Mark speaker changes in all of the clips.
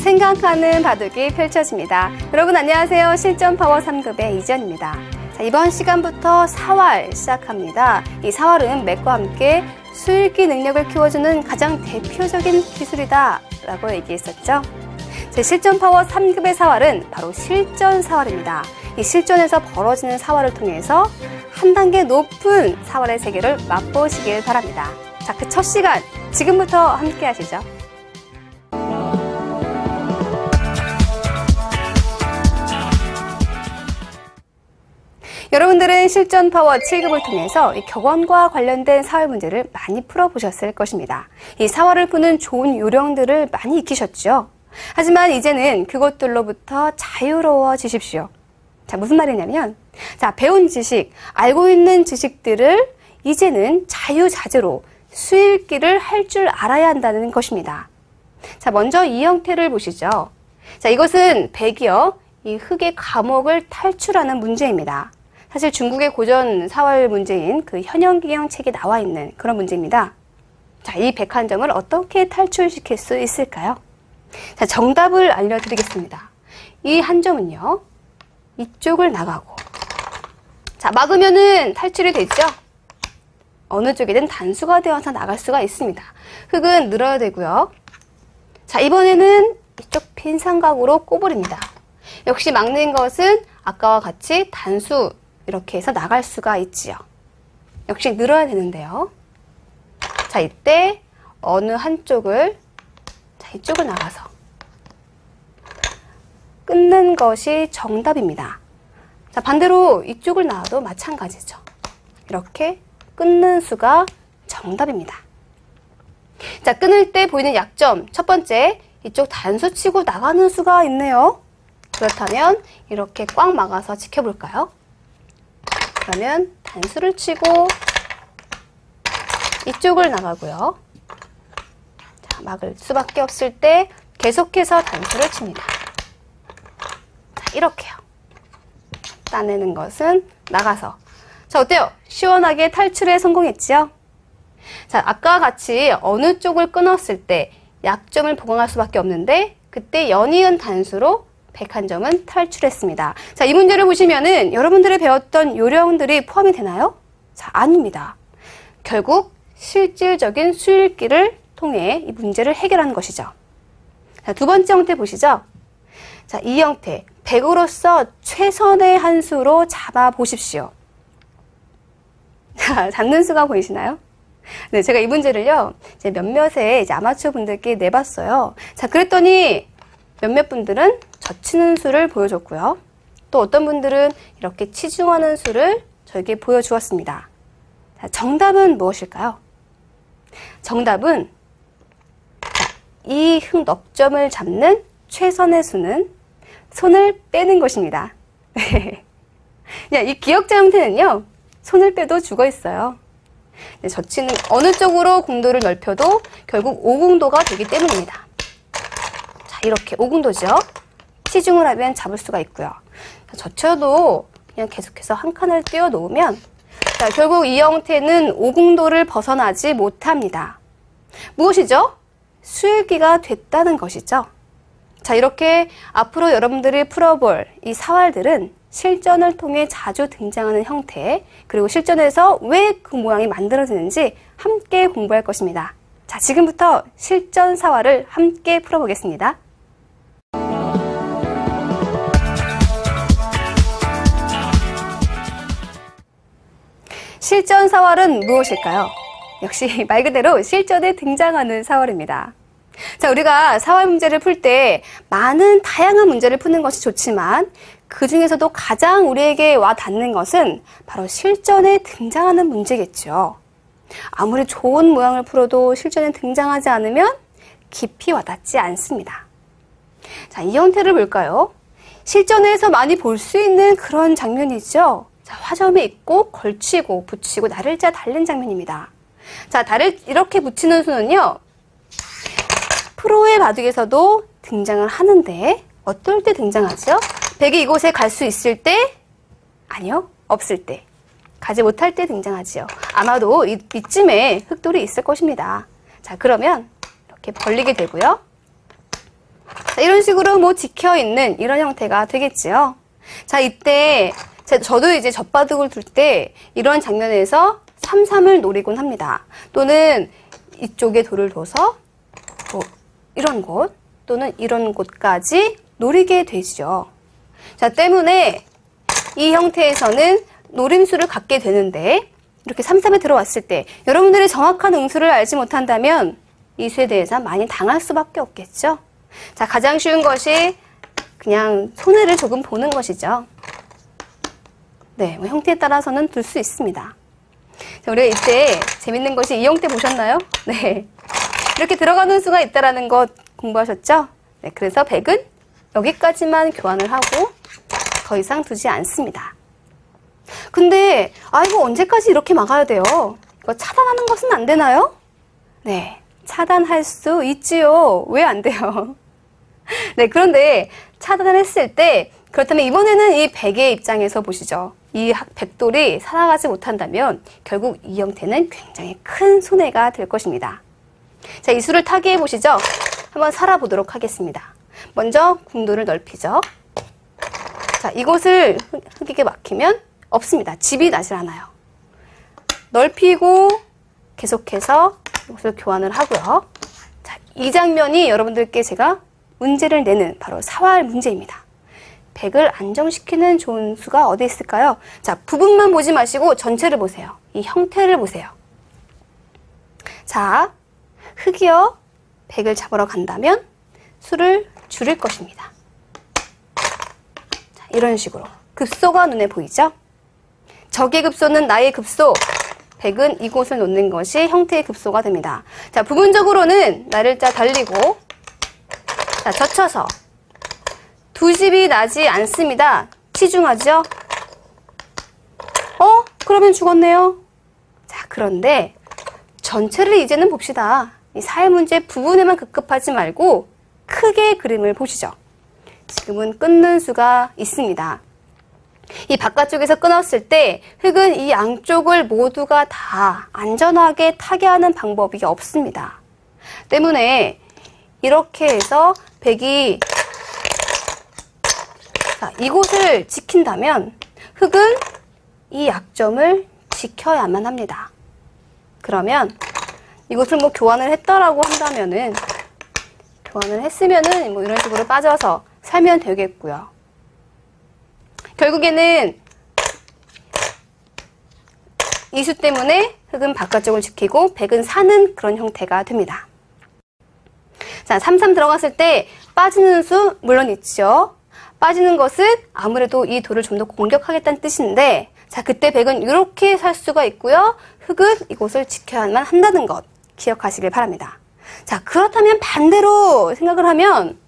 Speaker 1: 생각하는 바둑이 펼쳐집니다. 여러분 안녕하세요. 실전 파워 3급의 이지연입니다. 자, 이번 시간부터 사활 시작합니다. 이 사활은 맥과 함께 수읽기 능력을 키워주는 가장 대표적인 기술이다 라고 얘기했었죠. 제 실전 파워 3급의 사활은 바로 실전 사활입니다. 이 실전에서 벌어지는 사활을 통해서 한 단계 높은 사활의 세계를 맛보시길 바랍니다. 자, 그 첫 시간 지금부터 함께 하시죠. 여러분들은 실전 파워 7급을 통해서 이 격언과 관련된 사활 문제를 많이 풀어보셨을 것입니다. 이 사활을 푸는 좋은 요령들을 많이 익히셨죠. 하지만 이제는 그것들로부터 자유로워지십시오. 자, 무슨 말이냐면, 자, 배운 지식, 알고 있는 지식들을 이제는 자유자재로 수읽기를 할 줄 알아야 한다는 것입니다. 자, 먼저 이 형태를 보시죠. 자, 이것은 백이어 이 흙의 감옥을 탈출하는 문제입니다. 사실 중국의 고전 사활 문제인 그 현영기형 책에 나와 있는 그런 문제입니다. 자, 이 101점을 어떻게 탈출시킬 수 있을까요? 자, 정답을 알려드리겠습니다. 이 한 점은요, 이쪽을 나가고, 자, 막으면은 탈출이 되죠? 어느 쪽이든 단수가 되어서 나갈 수가 있습니다. 흙은 늘어야 되고요. 자, 이번에는 이쪽 빈 삼각으로 꼬부립니다. 역시 막는 것은 아까와 같이 단수 이렇게 해서 나갈 수가 있지요. 역시 늘어야 되는데요. 자, 이때 어느 한쪽을, 자, 이쪽을 나가서 끊는 것이 정답입니다. 자, 반대로 이쪽을 나와도 마찬가지죠. 이렇게 끊는 수가 정답입니다. 자, 끊을 때 보이는 약점, 첫 번째, 이쪽 단수 치고 나가는 수가 있네요. 그렇다면 이렇게 꽉 막아서 지켜볼까요? 그러면 단수를 치고 이쪽을 나가고요. 자, 막을 수밖에 없을 때 계속해서 단수를 칩니다. 자, 이렇게요. 따내는 것은 나가서. 자, 어때요? 시원하게 탈출에 성공했지요? 자, 아까와 같이 어느 쪽을 끊었을 때 약점을 보강할 수밖에 없는데 그때 연이은 단수로 101점은 탈출했습니다. 자, 이 문제를 보시면은 여러분들이 배웠던 요령들이 포함이 되나요? 자, 아닙니다. 결국 실질적인 수읽기를 통해 이 문제를 해결하는 것이죠. 자, 두 번째 형태 보시죠. 자, 이 형태, 백으로서 최선의 한 수로 잡아 보십시오. 자, 잡는 수가 보이시나요? 네, 제가 이 문제를요, 이제 몇몇의 이제 아마추어 분들께 내봤어요. 자, 그랬더니 몇몇 분들은 젖히는 수를 보여줬고요. 또 어떤 분들은 이렇게 치중하는 수를 저에게 보여주었습니다. 자, 정답은 무엇일까요? 정답은 이 흙 넉점을 잡는 최선의 수는 손을 빼는 것입니다. 이 기역자 형태는요, 손을 빼도 죽어 있어요. 네, 젖히는 어느 쪽으로 공도를 넓혀도 결국 오공도가 되기 때문입니다. 자, 이렇게 오공도죠. 치중을 하면 잡을 수가 있고요. 젖혀도 그냥 계속해서 한 칸을 띄워 놓으면, 자, 결국 이 형태는 오공도를 벗어나지 못합니다. 무엇이죠? 수읽기가 됐다는 것이죠. 자, 이렇게 앞으로 여러분들이 풀어볼 이 사활들은 실전을 통해 자주 등장하는 형태, 그리고 실전에서 왜 그 모양이 만들어지는지 함께 공부할 것입니다. 자, 지금부터 실전 사활을 함께 풀어보겠습니다. 실전 사활은 무엇일까요? 역시 말 그대로 실전에 등장하는 사활입니다. 자, 우리가 사활 문제를 풀 때 많은 다양한 문제를 푸는 것이 좋지만 그 중에서도 가장 우리에게 와 닿는 것은 바로 실전에 등장하는 문제겠죠. 아무리 좋은 모양을 풀어도 실전에 등장하지 않으면 깊이 와닿지 않습니다. 자, 이 형태를 볼까요? 실전에서 많이 볼 수 있는 그런 장면이죠. 자, 화점에 있고 걸치고 붙이고 날을자 달는 장면입니다. 자, 날을 이렇게 붙이는 수는요, 프로의 바둑에서도 등장을 하는데 어떨 때 등장하죠? 백이 이곳에 갈 수 있을 때? 아니요, 없을 때. 가지 못할 때 등장하지요. 아마도 이쯤에 흙돌이 있을 것입니다. 자, 그러면 이렇게 벌리게 되고요. 자, 이런 식으로 뭐 지켜있는 이런 형태가 되겠지요. 자, 이때 저도 이제 젖바둑을 둘 때 이런 장면에서 3-3을 노리곤 합니다. 또는 이쪽에 돌을 둬서 뭐 이런 곳 또는 이런 곳까지 노리게 되죠. 자, 때문에 이 형태에서는 노림수를 갖게 되는데 이렇게 3-3에 들어왔을 때 여러분들이 정확한 응수를 알지 못한다면 이 수에 대해서 많이 당할 수밖에 없겠죠. 자, 가장 쉬운 것이 그냥 손해를 조금 보는 것이죠. 네, 뭐 형태에 따라서는 둘 수 있습니다. 자, 우리가 이때 재밌는 것이 이 형태 보셨나요? 네, 이렇게 들어가는 수가 있다는 것 공부하셨죠? 네, 그래서 100은 여기까지만 교환을 하고 더 이상 두지 않습니다. 근데 이거 언제까지 이렇게 막아야 돼요? 이거 차단하는 것은 안 되나요? 네, 차단할 수 있지요. 왜 안 돼요? 네, 그런데 차단을 했을 때 그렇다면 이번에는 이 100의 입장에서 보시죠. 이 백돌이 살아가지 못한다면 결국 이 형태는 굉장히 큰 손해가 될 것입니다. 자, 이 수를 타개해 보시죠. 한번 살아보도록 하겠습니다. 먼저 궁도를 넓히죠. 자, 이곳을 흙에게 막히면 없습니다. 집이 나질 않아요. 넓히고 계속해서 이곳을 교환을 하고요. 자, 이 장면이 여러분들께 제가 문제를 내는 바로 사활 문제입니다. 100을 안정시키는 좋은 수가 어디 있을까요? 자, 부분만 보지 마시고 전체를 보세요. 이 형태를 보세요. 자, 흙이요. 100을 잡으러 간다면 수를 줄일 것입니다. 자, 이런 식으로 급소가 눈에 보이죠? 적의 급소는 나의 급소. 100은 이곳을 놓는 것이 형태의 급소가 됩니다. 자, 부분적으로는 날일자 달리고 자, 젖혀서 두 집이 나지 않습니다. 치중하죠? 그러면 죽었네요. 자, 그런데 전체를 이제는 봅시다. 이 사회 문제 부분에만 급급하지 말고 크게 그림을 보시죠. 지금은 끊는 수가 있습니다. 이 바깥쪽에서 끊었을 때 흙은 이 양쪽을 모두가 다 안전하게 타개하는 방법이 없습니다. 때문에 이렇게 해서 100이 자, 이곳을 지킨다면 흙은 이 약점을 지켜야만 합니다. 그러면 이곳을 뭐 교환을 했다라고 한다면은 교환을 했으면은 뭐 이런 식으로 빠져서 살면 되겠고요. 결국에는 이 수 때문에 흙은 바깥쪽을 지키고 100은 사는 그런 형태가 됩니다. 자, 3-3 들어갔을 때 빠지는 수 물론 있죠. 빠지는 것은 아무래도 이 돌을 좀 더 공격하겠다는 뜻인데 자, 그때 100은 이렇게 살 수가 있고요. 흙은 이곳을 지켜야만 한다는 것 기억하시길 바랍니다. 자, 그렇다면 반대로 생각을 하면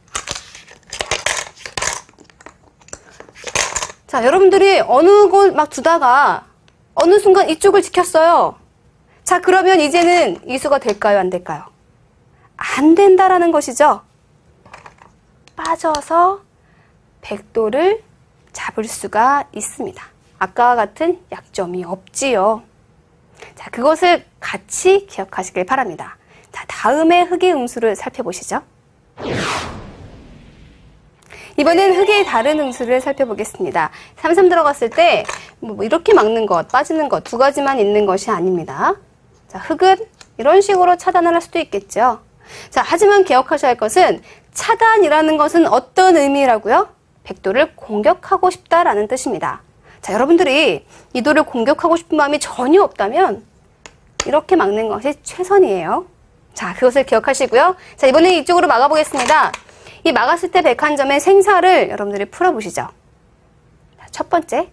Speaker 1: 자, 여러분들이 어느 곳 막 두다가 어느 순간 이쪽을 지켰어요. 자, 그러면 이제는 이 수가 될까요? 안 될까요? 안 된다라는 것이죠. 빠져서 백돌을 잡을 수가 있습니다. 아까와 같은 약점이 없지요. 자, 그것을 같이 기억하시길 바랍니다. 자, 다음에 흙의 응수를 살펴보시죠. 이번엔 흙의 다른 응수를 살펴보겠습니다. 3-3 들어갔을 때 뭐 이렇게 막는 것, 빠지는 것 두 가지만 있는 것이 아닙니다. 자, 흙은 이런 식으로 차단을 할 수도 있겠죠. 자, 하지만 기억하셔야 할 것은 차단이라는 것은 어떤 의미라고요? 백돌을 공격하고 싶다라는 뜻입니다. 자, 여러분들이 이 돌을 공격하고 싶은 마음이 전혀 없다면 이렇게 막는 것이 최선이에요. 자, 그것을 기억하시고요. 자, 이번에 이쪽으로 막아보겠습니다. 이 막았을 때 101점의 생사를 여러분들이 풀어보시죠. 자, 첫 번째,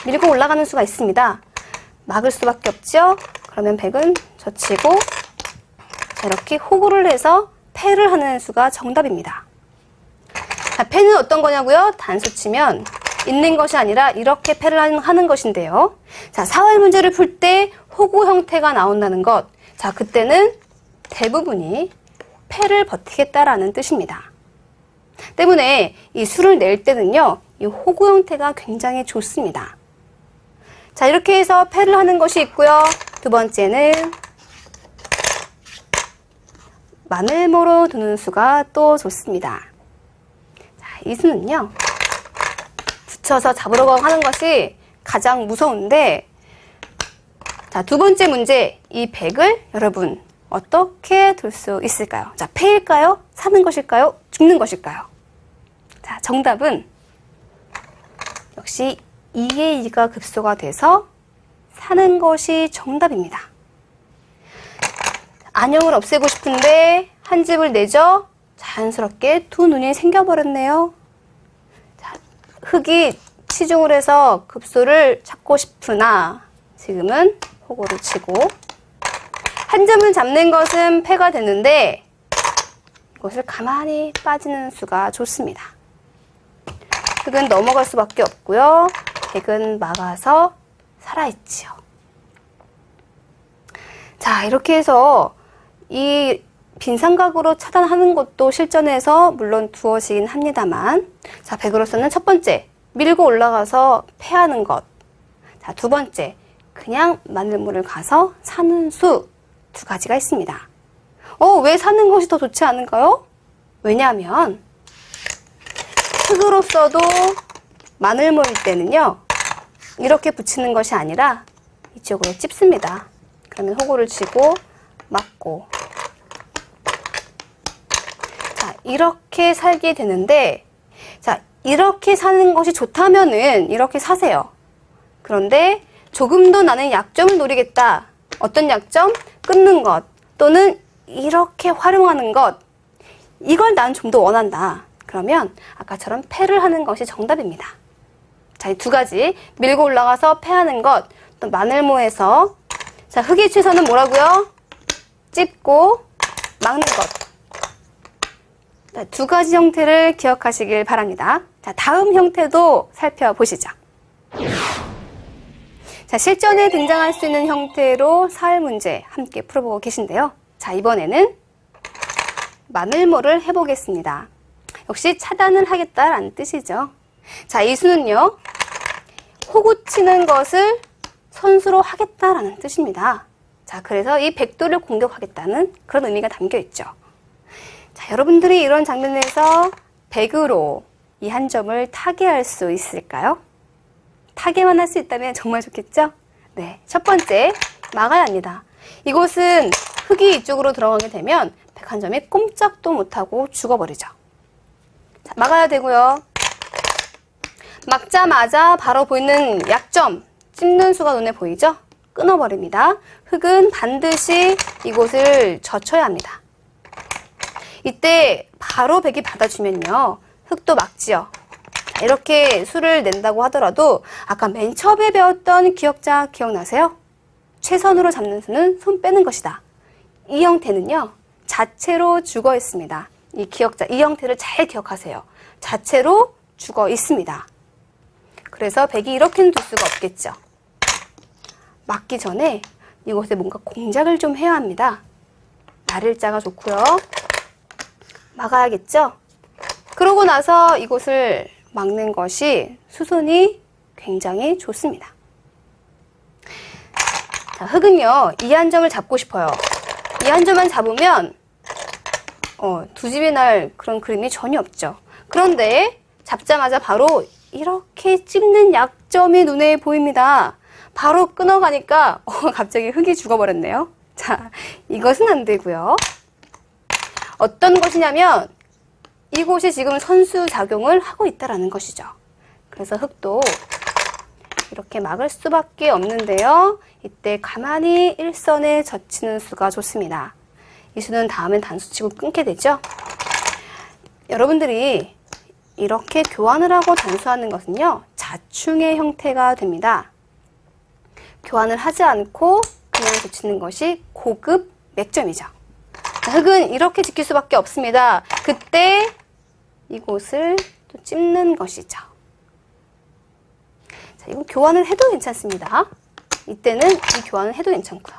Speaker 1: 밀고 올라가는 수가 있습니다. 막을 수밖에 없죠. 그러면 100은 젖히고 자, 이렇게 호구를 해서 패를 하는 수가 정답입니다. 자, 패는 어떤 거냐고요? 단수 치면 있는 것이 아니라 이렇게 패를 하는 것인데요. 자, 사활 문제를 풀 때 호구 형태가 나온다는 것. 자, 그때는 대부분이 패를 버티겠다라는 뜻입니다. 때문에 이 수를 낼 때는요, 이 호구 형태가 굉장히 좋습니다. 자, 이렇게 해서 패를 하는 것이 있고요. 두 번째는 마늘모로 두는 수가 또 좋습니다. 자, 이 수는요, 붙여서 잡으러 가고 하는 것이 가장 무서운데, 자, 두 번째 문제, 이 100을 여러분 어떻게 둘 수 있을까요? 자, 패일까요? 사는 것일까요? 죽는 것일까요? 자, 정답은 역시 2의 2가 급소가 돼서 사는 것이 정답입니다. 안형을 없애고 싶은데 한 집을 내죠? 자연스럽게 두 눈이 생겨버렸네요. 자, 흙이 치중을 해서 급소를 찾고 싶으나 지금은 호구를 치고 한 점을 잡는 것은 패가 되는데 이것을 가만히 빠지는 수가 좋습니다. 흙은 넘어갈 수밖에 없고요. 100은 막아서 살아있지요. 자, 이렇게 해서 이 빈삼각으로 차단하는 것도 실전에서 물론 두어지긴 합니다만, 자, 100으로서는 첫 번째, 밀고 올라가서 패하는 것. 자, 두 번째, 그냥 마늘모를 가서 사는 수 두 가지가 있습니다. 왜 사는 것이 더 좋지 않은가요? 왜냐하면 흙으로서도 마늘모일 때는요, 이렇게 붙이는 것이 아니라 이쪽으로 찝습니다. 그러면 호구를 치고 막고, 자, 이렇게 살게 되는데, 자, 이렇게 사는 것이 좋다면은 이렇게 사세요. 그런데 조금 더 나는 약점을 노리겠다. 어떤 약점? 끊는 것 또는 이렇게 활용하는 것, 이걸 난 좀 더 원한다. 그러면 아까처럼 패를 하는 것이 정답입니다. 자, 이 두 가지, 밀고 올라가서 패하는 것, 또 마늘모에서, 자, 흙의 최선은 뭐라고요? 찝고 막는 것. 자, 두 가지 형태를 기억하시길 바랍니다. 자, 다음 형태도 살펴보시죠. 자, 실전에 등장할 수 있는 형태로 사회 문제 함께 풀어보고 계신데요. 자, 이번에는 마늘모를 해보겠습니다. 역시 차단을 하겠다라는 뜻이죠. 자, 이 수는요, 호구 치는 것을 선수로 하겠다라는 뜻입니다. 자, 그래서 이 백도를 공격하겠다는 그런 의미가 담겨 있죠. 자, 여러분들이 이런 장면에서 100으로 이 한 점을 타개할 수 있을까요? 타개만 할 수 있다면 정말 좋겠죠? 네, 첫 번째, 막아야 합니다. 이곳은 흙이 이쪽으로 들어가게 되면 101점이 꼼짝도 못하고 죽어버리죠. 자, 막아야 되고요. 막자마자 바로 보이는 약점, 찝는 수가 눈에 보이죠? 끊어버립니다. 흙은 반드시 이곳을 젖혀야 합니다. 이때 바로 100이 받아주면요, 흙도 막지요. 이렇게 수를 낸다고 하더라도 아까 맨 처음에 배웠던 기억자 기억나세요? 최선으로 잡는 수는 손 빼는 것이다. 이 형태는요, 자체로 죽어 있습니다. 이 기억자, 이 형태를 잘 기억하세요. 자체로 죽어 있습니다. 그래서 100이 이렇게는 둘 수가 없겠죠. 막기 전에 이곳에 뭔가 공작을 좀 해야 합니다. 날일자가 좋고요. 막아야겠죠? 그러고 나서 이곳을 막는 것이 수순이 굉장히 좋습니다. 자, 흙은요, 이 한 점을 잡고 싶어요. 이 한 점만 잡으면 두 집이 날 그런 그림이 전혀 없죠. 그런데 잡자마자 바로 이렇게 찝는 약점이 눈에 보입니다. 바로 끊어가니까 갑자기 흙이 죽어버렸네요. 자, 이것은 안 되고요. 어떤 것이냐면 이곳이 지금 선수작용을 하고 있다는 것이죠. 그래서 흙도 이렇게 막을 수밖에 없는데요. 이때 가만히 일선에 젖히는 수가 좋습니다. 이 수는 다음엔 단수치고 끊게 되죠. 여러분들이 이렇게 교환을 하고 단수하는 것은요, 자충의 형태가 됩니다. 교환을 하지 않고 그냥 젖히는 것이 고급 맥점이죠. 흙은 이렇게 지킬 수밖에 없습니다. 그때 이곳을 또 찝는 것이죠. 자, 이건 교환을 해도 괜찮습니다. 이때는 이 교환을 해도 괜찮고요.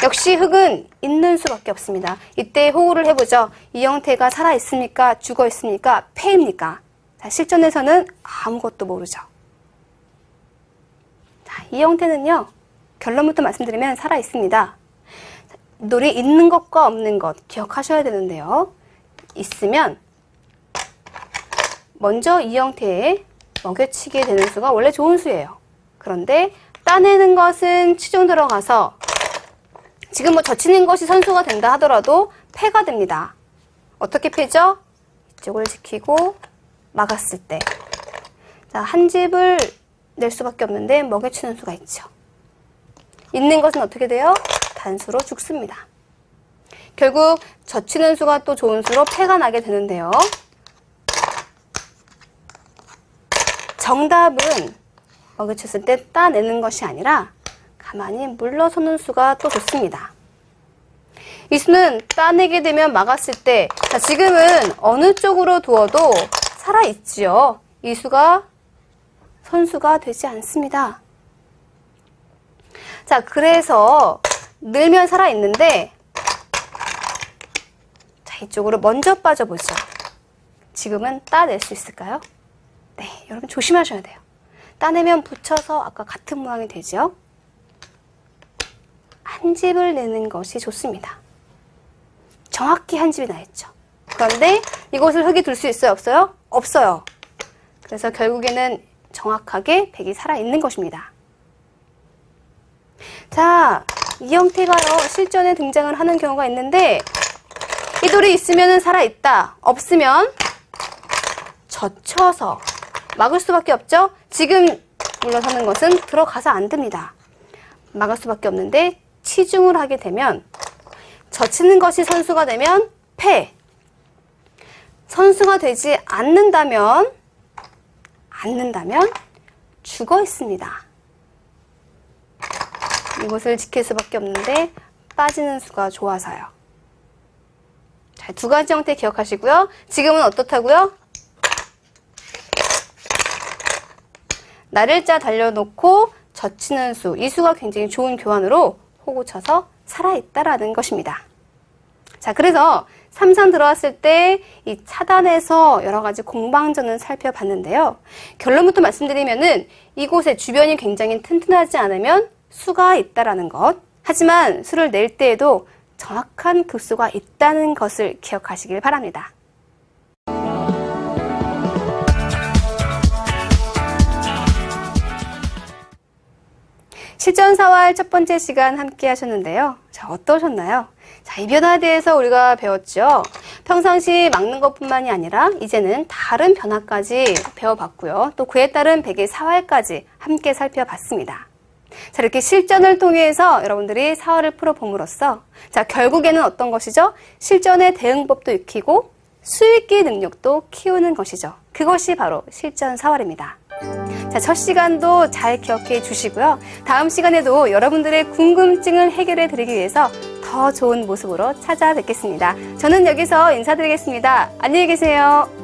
Speaker 1: 역시 흙은 있는 수밖에 없습니다. 이때 호구를 해보죠. 이 형태가 살아있습니까? 죽어있습니까? 패입니까? 자, 실전에서는 아무것도 모르죠. 자, 이 형태는요, 결론부터 말씀드리면 살아있습니다. 돌이 있는 것과 없는 것 기억하셔야 되는데요. 있으면 먼저 이 형태의 먹여치게 되는 수가 원래 좋은 수예요. 그런데 따내는 것은 치중 들어가서 지금 뭐 젖히는 것이 선수가 된다 하더라도 패가 됩니다. 어떻게 패죠? 이쪽을 지키고 막았을 때. 자, 한 집을 낼 수밖에 없는데 먹여치는 수가 있죠. 있는 것은 어떻게 돼요? 단수로 죽습니다. 결국 젖히는 수가 또 좋은 수로 패가 나게 되는데요. 정답은 먹여쳤을 때 따내는 것이 아니라 가만히 물러서는 수가 또 좋습니다. 이 수는 따내게 되면 막았을 때, 자, 지금은 어느 쪽으로 두어도 살아있지요. 이 수가 선수가 되지 않습니다. 자, 그래서 늘면 살아있는데, 자, 이쪽으로 먼저 빠져보죠. 지금은 따낼 수 있을까요? 네, 여러분 조심하셔야 돼요. 따내면 붙여서 아까 같은 모양이 되죠. 한 집을 내는 것이 좋습니다. 정확히 한 집이 나있죠. 그런데 이곳을 흙이 둘 수 있어요? 없어요? 없어요. 그래서 결국에는 정확하게 백이 살아있는 것입니다. 자, 이 형태가요, 실전에 등장을 하는 경우가 있는데, 이 돌이 있으면 살아있다, 없으면 젖혀서 막을 수밖에 없죠? 지금 물러서는 것은 들어가서 안 됩니다. 막을 수밖에 없는데 치중을 하게 되면 젖히는 것이 선수가 되면 패. 선수가 되지 않는다면 죽어 있습니다. 이곳을 지킬 수밖에 없는데 빠지는 수가 좋아서요. 자, 두 가지 형태 기억하시고요. 지금은 어떻다고요? 날일자 달려놓고 젖히는 수, 이 수가 굉장히 좋은 교환으로 호구 쳐서 살아있다라는 것입니다. 자, 그래서 3상 들어왔을 때 이 차단에서 여러 가지 공방전을 살펴봤는데요. 결론부터 말씀드리면은 이곳의 주변이 굉장히 튼튼하지 않으면 수가 있다라는 것. 하지만 수를 낼 때에도 정확한 급수가 있다는 것을 기억하시길 바랍니다. 실전사활 첫 번째 시간 함께 하셨는데요. 자, 어떠셨나요? 자, 이 변화에 대해서 우리가 배웠죠. 평상시 막는 것뿐만이 아니라 이제는 다른 변화까지 배워봤고요. 또 그에 따른 백의 사활까지 함께 살펴봤습니다. 자, 이렇게 실전을 통해서 여러분들이 사활을 풀어봄으로써 자, 결국에는 어떤 것이죠? 실전의 대응법도 익히고 수익기 능력도 키우는 것이죠. 그것이 바로 실전 사활입니다. 자, 첫 시간도 잘 기억해 주시고요. 다음 시간에도 여러분들의 궁금증을 해결해 드리기 위해서 더 좋은 모습으로 찾아뵙겠습니다. 저는 여기서 인사드리겠습니다. 안녕히 계세요.